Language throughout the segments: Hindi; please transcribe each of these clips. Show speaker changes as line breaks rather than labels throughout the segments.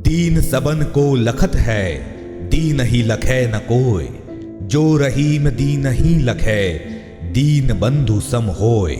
दीन सबन को लखत है, दीन ही लखै न कोय। जो रहीम दीन ही लखै, दीन बंधु सम होय।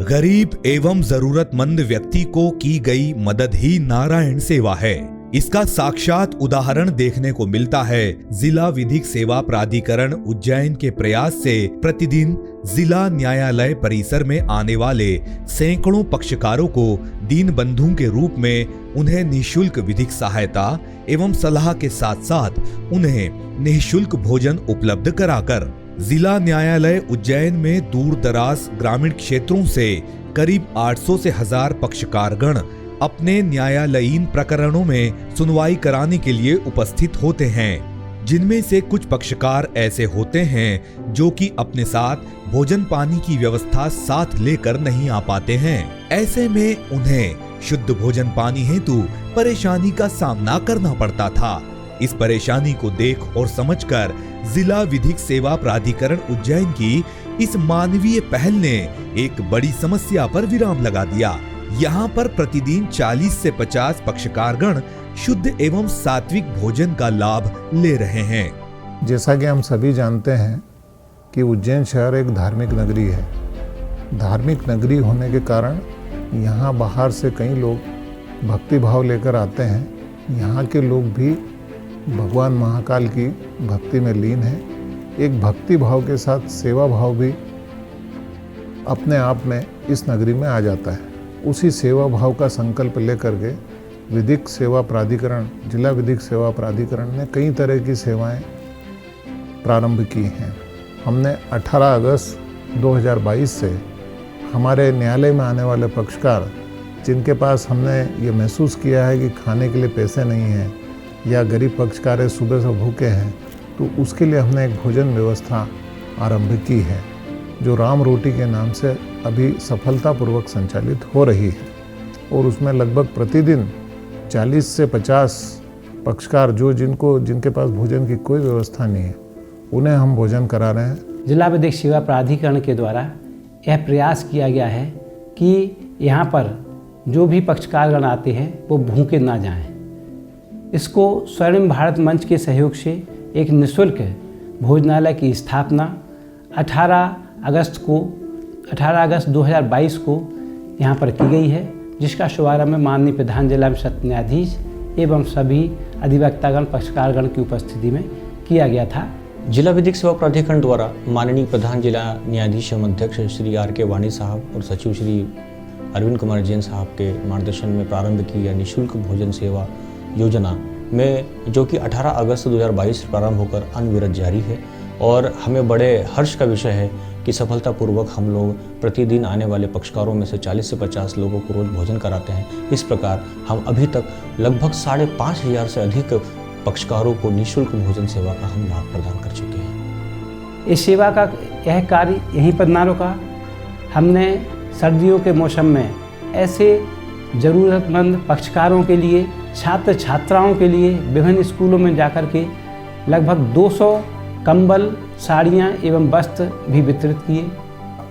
गरीब एवं जरूरतमंद व्यक्ति को की गई मदद ही नारायण सेवा है। इसका साक्षात उदाहरण देखने को मिलता है जिला विधिक सेवा प्राधिकरण उज्जैन के प्रयास से प्रतिदिन जिला न्यायालय परिसर में आने वाले सैकड़ों पक्षकारों को दीन बंधु के रूप में उन्हें निःशुल्क विधिक सहायता एवं सलाह के साथ साथ उन्हें निःशुल्क भोजन उपलब्ध कराकर जिला न्यायालय उज्जैन में दूर दराज ग्रामीण क्षेत्रों से करीब 800 से 1000 पक्षकारगण अपने न्यायालयीन प्रकरणों में सुनवाई कराने के लिए उपस्थित होते हैं, जिनमें से कुछ पक्षकार ऐसे होते हैं जो कि अपने साथ भोजन पानी की व्यवस्था साथ लेकर नहीं आ पाते हैं। ऐसे में उन्हें शुद्ध भोजन पानी हेतु परेशानी का सामना करना पड़ता था। इस परेशानी को देख और समझकर जिला विधिक सेवा प्राधिकरण उज्जैन की इस मानवीय पहल ने एक बड़ी समस्या पर विराम लगा दिया। यहाँ पर प्रतिदिन 40 से 50 पक्षकारगण शुद्ध एवं सात्विक भोजन का लाभ ले रहे हैं।
जैसा कि हम सभी जानते हैं कि उज्जैन शहर एक धार्मिक नगरी है। धार्मिक नगरी होने के कारण यहाँ बाहर से कई लोग भक्ति भाव लेकर आते हैं। यहाँ के लोग भी भगवान महाकाल की भक्ति में लीन हैं। एक भक्ति भाव के साथ सेवा भाव भी अपने आप में इस नगरी में आ जाता है। उसी सेवा भाव का संकल्प लेकर के विधिक सेवा प्राधिकरण, जिला विधिक सेवा प्राधिकरण ने कई तरह की सेवाएं प्रारंभ की हैं। हमने 18 अगस्त 2022 से हमारे न्यायालय में आने वाले पक्षकार जिनके पास हमने ये महसूस किया है कि खाने के लिए पैसे नहीं हैं या गरीब पक्षकार सुबह से भूखे हैं, तो उसके लिए हमने एक भोजन व्यवस्था आरंभ की है जो राम रोटी के नाम से अभी सफलतापूर्वक संचालित हो रही है। और उसमें लगभग प्रतिदिन 40 से 50 पक्षकार जिनके पास भोजन की कोई व्यवस्था नहीं है, उन्हें हम भोजन करा रहे हैं।
जिला विधिक सेवा प्राधिकरण के द्वारा यह प्रयास किया गया है कि यहाँ पर जो भी पक्षकारगण आते हैं वो भूखे ना जाएं। इसको स्वर्णिम भारत मंच के सहयोग से एक निःशुल्क भोजनालय की स्थापना 18 अगस्त 2022 को यहाँ पर की गई है, जिसका शुभारंभ माननीय प्रधान जिला सत्र न्यायाधीश एवं सभी अधिवक्तागण पक्षकारगण की उपस्थिति में किया गया था।
जिला विधिक सेवा प्राधिकरण द्वारा माननीय प्रधान जिला न्यायाधीश एवं अध्यक्ष श्री R.K. वाणी साहब और सचिव श्री अरविंद कुमार जैन साहब के मार्गदर्शन में प्रारंभ की गया निःशुल्क भोजन सेवा योजना में जो कि 18 अगस्त 2022 से प्रारंभ होकर अनविरत जारी है। और हमें बड़े हर्ष का विषय है कि सफलतापूर्वक हम लोग प्रतिदिन आने वाले पक्षकारों में से 40 से 50 लोगों को रोज भोजन कराते हैं। इस प्रकार हम अभी तक लगभग 5,500 से अधिक पक्षकारों को निःशुल्क भोजन सेवा का हम लाभ प्रदान कर चुके हैं।
इस सेवा का यह कार्य यहीं पर ना रुका। हमने सर्दियों के मौसम में ऐसे ज़रूरतमंद पक्षकारों के लिए, छात्र छात्राओं के लिए विभिन्न स्कूलों में जाकर के लगभग 200 कंबल, साड़ियाँ एवं वस्त्र भी वितरित किए।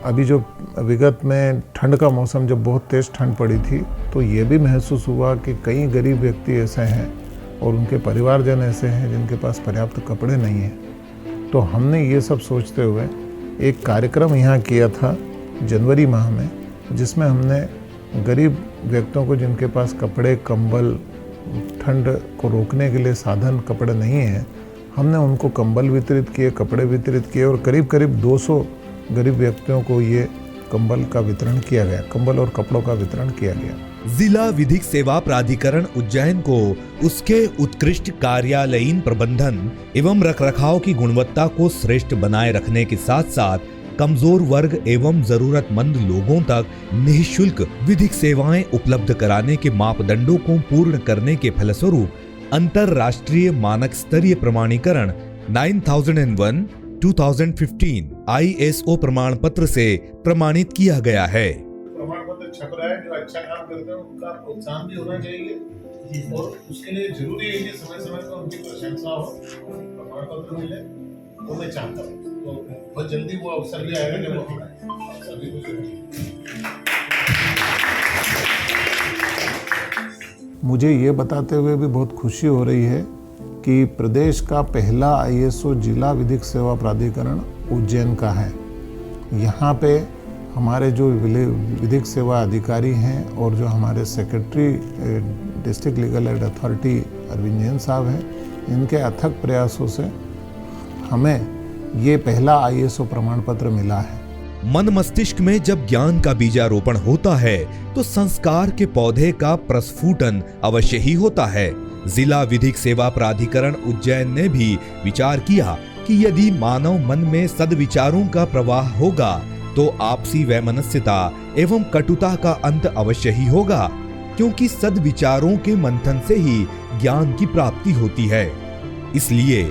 अभी जो विगत में ठंड का मौसम जब बहुत तेज़ ठंड पड़ी थी, तो ये भी महसूस हुआ कि कई गरीब व्यक्ति ऐसे हैं और उनके परिवारजन ऐसे हैं जिनके पास पर्याप्त कपड़े नहीं हैं। तो हमने ये सब सोचते हुए एक कार्यक्रम यहाँ किया था जनवरी माह में, जिसमें हमने गरीब व्यक्तियों को जिनके पास कपड़े, कंबल, ठंड को रोकने के लिए साधन कपड़े नहीं हैं, हमने उनको कंबल वितरित किए, कपड़े वितरित किए और करीब 200 गरीब व्यक्तियों को ये कंबल का वितरण किया गया, कंबल और कपड़ों का वितरण किया गया।
जिला विधिक सेवा प्राधिकरण उज्जैन को उसके उत्कृष्ट कार्यालयीन प्रबंधन एवं रखरखाव की गुणवत्ता को श्रेष्ठ बनाए रखने के साथ साथ कमजोर वर्ग एवं जरूरतमंद लोगों तक निःशुल्क विधिक सेवाएं उपलब्ध कराने के मापदंडों को पूर्ण करने के फलस्वरूप अंतरराष्ट्रीय मानक स्तरीय प्रमाणीकरण 9001/2015 ISO प्रमाण पत्र से प्रमाणित किया गया है।
प्रमाण पत्र छप रहा है, जो अच्छा काम करते हैं उनका प्रोत्साहन भी होना चाहिए और उसके लिए जरूरी है कि समय समय पर उनकी प्रशंसा हो, प्रमाण पत्र मिले, वो मैं चाहता हूँ। तो बहुत जल्दी वो अवसर भी आएगा जब हम सभी को
मुझे ये बताते हुए भी बहुत खुशी हो रही है कि प्रदेश का पहला ISO जिला विधिक सेवा प्राधिकरण उज्जैन का है। यहाँ पे हमारे जो विधिक सेवा अधिकारी हैं और जो हमारे secretary district legal aid authority Arvind Jain साहब हैं, इनके अथक प्रयासों से हमें ये पहला ISO प्रमाण पत्र मिला है।
मन मस्तिष्क में जब ज्ञान का बीजारोपण होता है तो संस्कार के पौधे का प्रस्फुटन अवश्य ही होता है। जिला विधिक सेवा प्राधिकरण उज्जैन ने भी विचार किया कि यदि मानव मन में सद्विचारों का प्रवाह होगा तो आपसी वैमनस्यता एवं कटुता का अंत अवश्य ही होगा, क्योंकि सद्विचारों के मंथन से ही ज्ञान की प्राप्ति होती है। इसलिए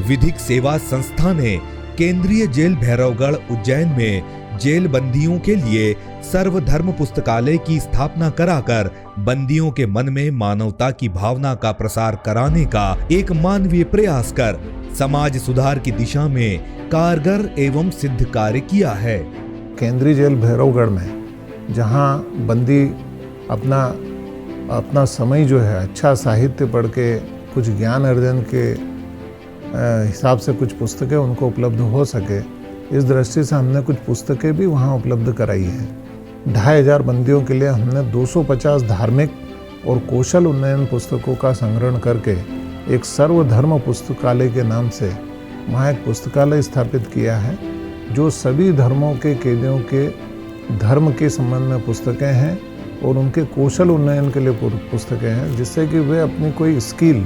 विधिक सेवा संस्था ने केंद्रीय जेल भैरवगढ़ उज्जैन में जेल बंदियों के लिए सर्वधर्म पुस्तकालय की स्थापना कराकर बंदियों के मन में मानवता की भावना का प्रसार कराने का एक मानवीय प्रयास कर समाज सुधार की दिशा में कारगर एवं सिद्ध कार्य किया है।
केंद्रीय जेल भैरवगढ़ में जहां बंदी अपना समय जो है अच्छा साहित्य पढ़ के कुछ ज्ञान अर्जन के हिसाब से कुछ पुस्तकें उनको उपलब्ध हो सके, इस दृष्टि से हमने कुछ पुस्तकें भी वहाँ उपलब्ध कराई हैं। 2500 बंदियों के लिए हमने 250 धार्मिक और कौशल उन्नयन पुस्तकों का संग्रहण करके एक सर्वधर्म पुस्तकालय के नाम से वहाँ एक पुस्तकालय स्थापित किया है, जो सभी धर्मों के कैदियों के धर्म के संबंध में पुस्तकें हैं और उनके कौशल उन्नयन के लिए पुस्तकें हैं, जिससे कि वे अपनी कोई स्किल,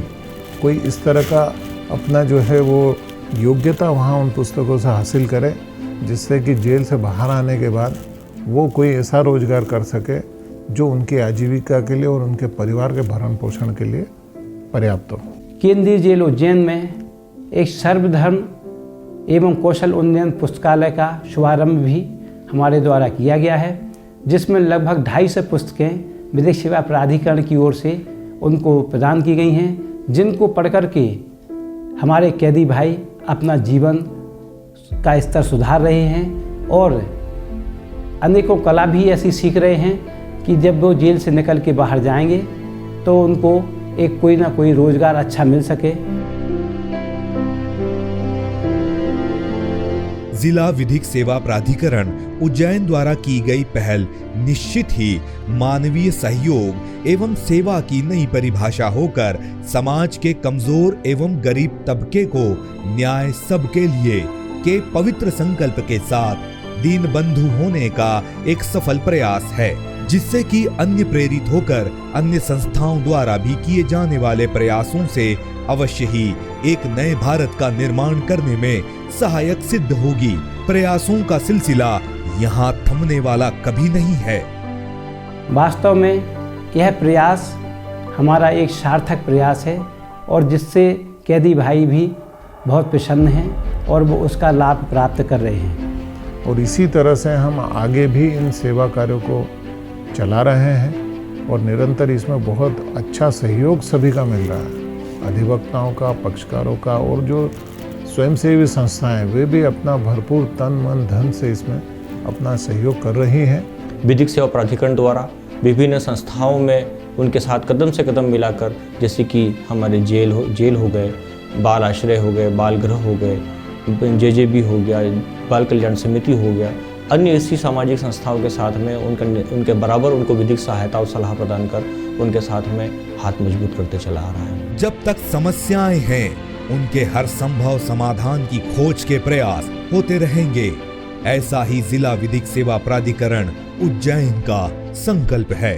कोई इस तरह का अपना जो है वो योग्यता वहाँ उन पुस्तकों से हासिल करें, जिससे कि जेल से बाहर आने के बाद वो कोई ऐसा रोजगार कर सके जो उनकी आजीविका के लिए और उनके परिवार के भरण पोषण के लिए पर्याप्त हो।
केंद्रीय जेल उज्जैन में एक सर्वधर्म एवं कौशल उन्नयन पुस्तकालय का शुभारंभ भी हमारे द्वारा किया गया है, जिसमें लगभग 250 पुस्तकें विधिक सेवा प्राधिकरण की ओर से उनको प्रदान की गई हैं, जिनको पढ़कर के हमारे कैदी भाई अपना जीवन का स्तर सुधार रहे हैं और अनेकों कला भी ऐसी सीख रहे हैं कि जब वो जेल से निकल के बाहर जाएंगे तो उनको एक कोई ना कोई रोजगार अच्छा मिल सके।
जिला विधिक सेवा प्राधिकरण उज्जैन द्वारा की गई पहल निश्चित ही मानवीय सहयोग एवं सेवा की नई परिभाषा होकर समाज के कमजोर एवं गरीब तबके को न्याय सबके लिए के पवित्र संकल्प के साथ दीन बंधु होने का एक सफल प्रयास है, जिससे कि अन्य प्रेरित होकर अन्य संस्थाओं द्वारा भी किए जाने वाले प्रयासों से अवश्य ही एक नए भारत का निर्माण करने में सहायक सिद्ध होगी। प्रयासों का सिलसिला यहाँ थमने वाला कभी नहीं है।
वास्तव में यह प्रयास हमारा एक सार्थक प्रयास है और जिससे कैदी भाई भी बहुत प्रसन्न हैं और वो उसका लाभ प्राप्त कर रहे हैं।
और इसी तरह से हम आगे भी इन सेवा कार्यों को चला रहे हैं और निरंतर इसमें बहुत अच्छा सहयोग सभी का मिल रहा है, अधिवक्ताओं का, पक्षकारों का, और जो स्वयंसेवी संस्थाएं वे भी अपना भरपूर तन मन धन से इसमें अपना सहयोग कर रही हैं।
विधिक सेवा प्राधिकरण द्वारा विभिन्न संस्थाओं में उनके साथ कदम से कदम मिलाकर, जैसे कि हमारे जेल हो गए, बाल आश्रय हो गए, बाल गृह हो गए, JJB हो गया, बाल कल्याण समिति हो गया, अन्य ऐसी सामाजिक संस्थाओं के साथ में उनके बराबर उनको विधिक सहायता और सलाह प्रदान कर उनके साथ में हाथ मजबूत करते चला आ रहा है।
जब तक समस्याएं हैं उनके हर संभव समाधान की खोज के प्रयास होते रहेंगे, ऐसा ही जिला विधिक सेवा प्राधिकरण उज्जैन का संकल्प है।